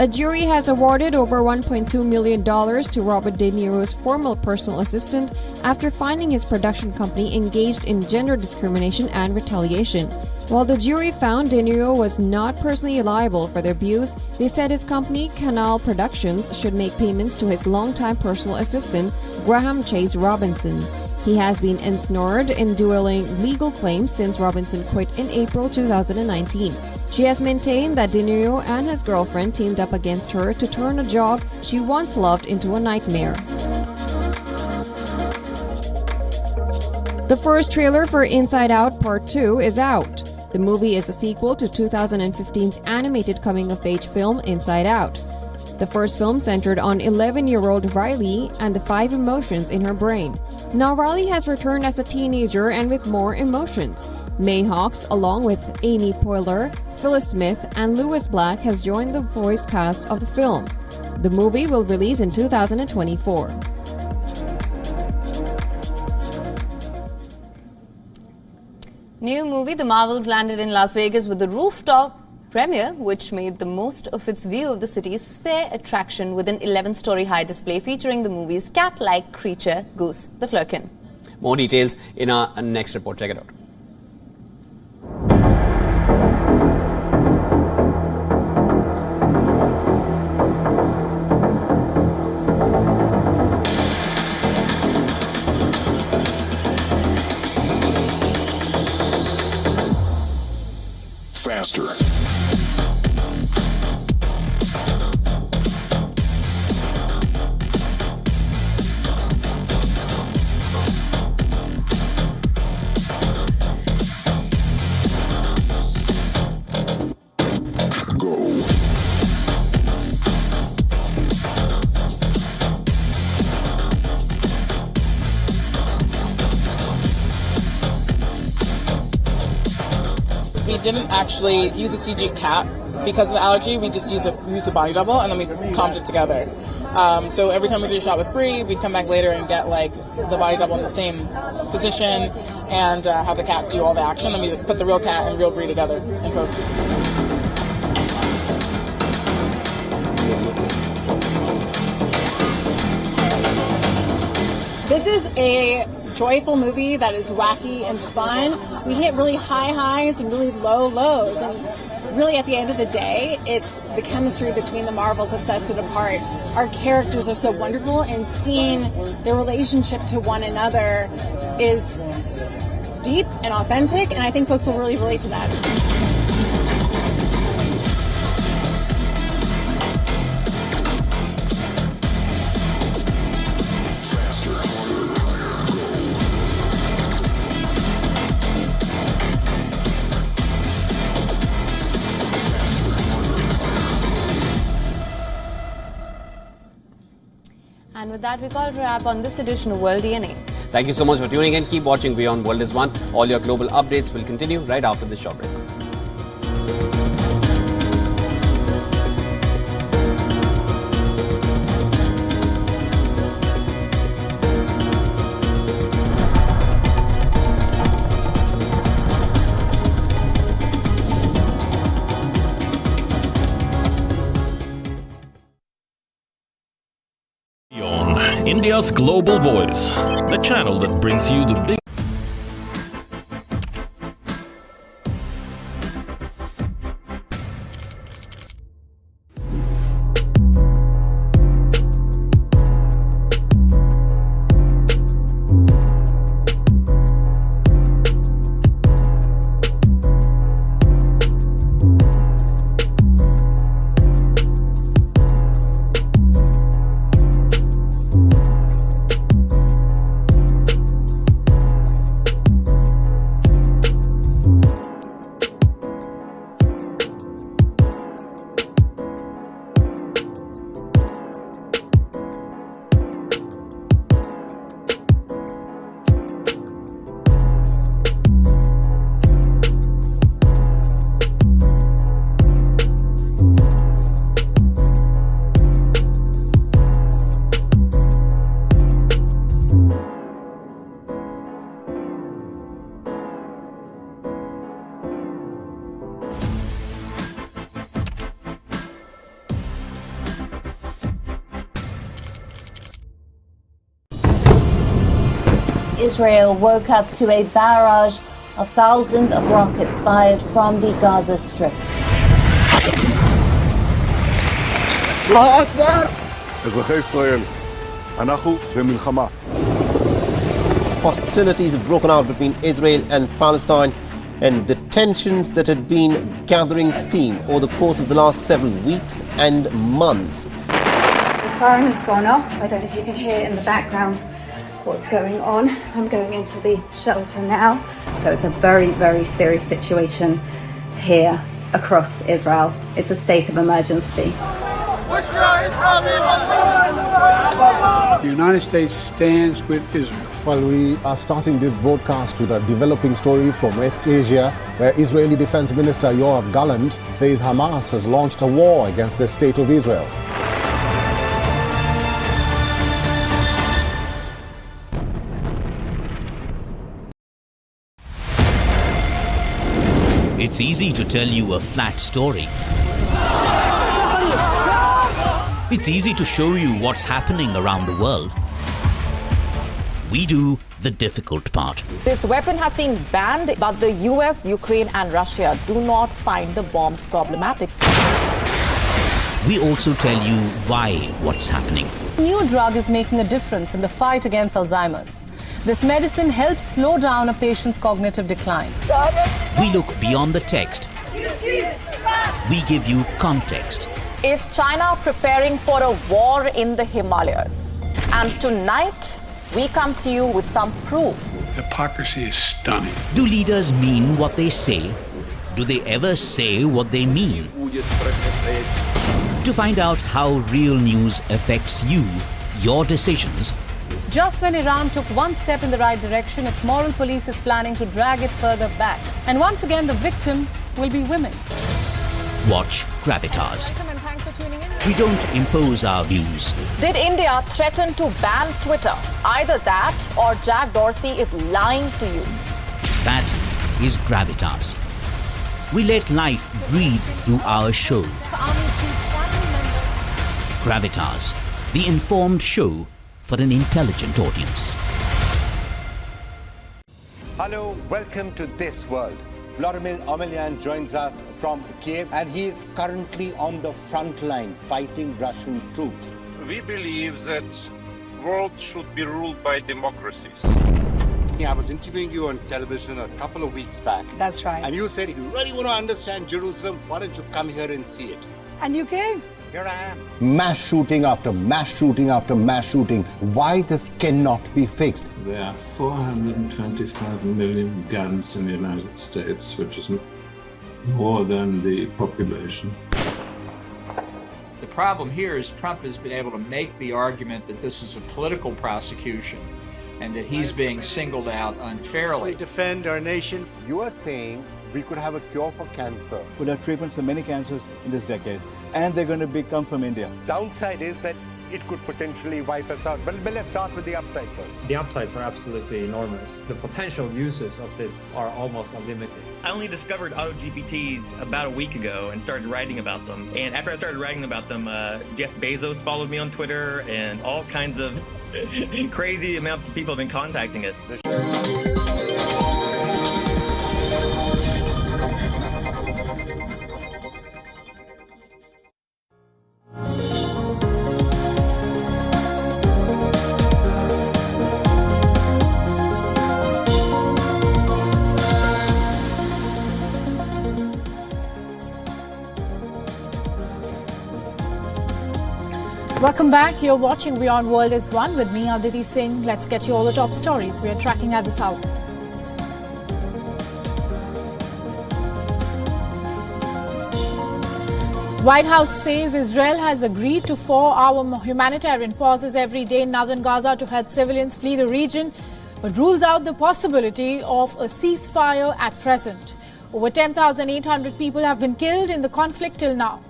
A jury has awarded over $1.2 million to Robert De Niro's former personal assistant after finding his production company engaged in gender discrimination and retaliation. While the jury found De Niro was not personally liable for the abuse, they said his company, Canal Productions, should make payments to his longtime personal assistant, Graham Chase Robinson. He has been ensnared in dueling legal claims since Robinson quit in April 2019. She has maintained that De Niro and his girlfriend teamed up against her to turn a job she once loved into a nightmare. The first trailer for Inside Out Part 2 is out. The movie is a sequel to 2015's animated coming-of-age film Inside Out. The first film centered on 11-year-old Riley and the 5 emotions in her brain. Now Riley has returned as a teenager and with more emotions. May Hawks, along with Amy Poehler, Phyllis Smith, and Lewis Black, has joined the voice cast of the film. The movie will release in 2024. New movie The Marvels landed in Las Vegas with the rooftop premiere, which made the most of its view of the city's fair attraction with an 11-story high display featuring the movie's cat-like creature, Goose the Flurkin. More details in our next report. Check it out. Faster. We didn't actually use a CG cat because of the allergy. We just used a body double and then we comped it together. So every time we do a shot with Bree, we'd come back later and get like the body double in the same position and have the cat do all the action. And we put the real cat and real Bree together in post. This is a joyful movie that is wacky and fun. We hit really high highs and really low lows, and really at the end of the day, it's the chemistry between the Marvels that sets it apart. Our characters are so wonderful, and seeing their relationship to one another is deep and authentic, and I think folks will really relate to that. And with that, we call it a wrap on this edition of World DNA. Thank you so much for tuning in. Keep watching Beyond World is One. All your global updates will continue right after this short break. India's Global Voice, the channel that brings you the big Israel woke up to a barrage of thousands of rockets fired from the Gaza Strip. אזרחי ישראל, אנחנו במלחמה. Hostilities have broken out between Israel and Palestine, and the tensions that had been gathering steam over the course of the last several weeks and months. The siren has gone off. I don't know if you can hear in the background what's going on. I'm going into the shelter now. So it's a very, very serious situation here across Israel. It's a state of emergency. The United States stands with Israel. Well, we are starting this broadcast with a developing story from West Asia, where Israeli Defense Minister Yoav Gallant says Hamas has launched a war against the state of Israel. It's easy to tell you a flat story. It's easy to show you what's happening around the world. We do the difficult part. This weapon has been banned, but the US, Ukraine and Russia do not find the bombs problematic. We also tell you why what's happening. New drug is making a difference in the fight against Alzheimer's. This medicine helps slow down a patient's cognitive decline. We look beyond the text. We give you context. Is China preparing for a war in the Himalayas? And tonight, we come to you with some proof. Hypocrisy is stunning. Do leaders mean what they say? Do they ever say what they mean? To find out how real news affects you, your decisions. Just when Iran took one step in the right direction, its moral police is planning to drag it further back. And once again, the victim will be women. watch Gravitas. We don't impose our views. Did India threaten to ban Twitter? Either that or Jack Dorsey is lying to you. That is Gravitas. We let life breathe through our show. Gravitas, the informed show for an intelligent audience. Hello, welcome to This World. Vladimir Amelyan joins us from Kiev, and he is currently on the front line fighting Russian troops. We believe that the world should be ruled by democracies. I was interviewing you on television a couple of weeks back. That's right. And you said, if you really want to understand Jerusalem, why don't you come here and see it? And you came. Here I am. Mass shooting after mass shooting after mass shooting. Why this cannot be fixed? There are 425 million guns in the United States, which is more than the population. The problem here is Trump has been able to make the argument that this is a political prosecution and that he's being singled out unfairly. Defend our nation. You are saying we could have a cure for cancer. We'll have treatments for many cancers in this decade. And they're going to come from India. Downside is that it could potentially wipe us out. But let's start with the upside first. The upsides are absolutely enormous. The potential uses of this are almost unlimited. I only discovered AutoGPTs about a week ago and started writing about them. And after I started writing about them, Jeff Bezos followed me on Twitter, and all kinds of crazy amounts of people have been contacting us. Welcome back. You're watching WION World is One with me, Aditi Singh. Let's get you all the top stories we are tracking at this hour. White House says Israel has agreed to 4-hour humanitarian pauses every day in northern Gaza to help civilians flee the region, but rules out the possibility of a ceasefire at present. Over 10,800 people have been killed in the conflict till now.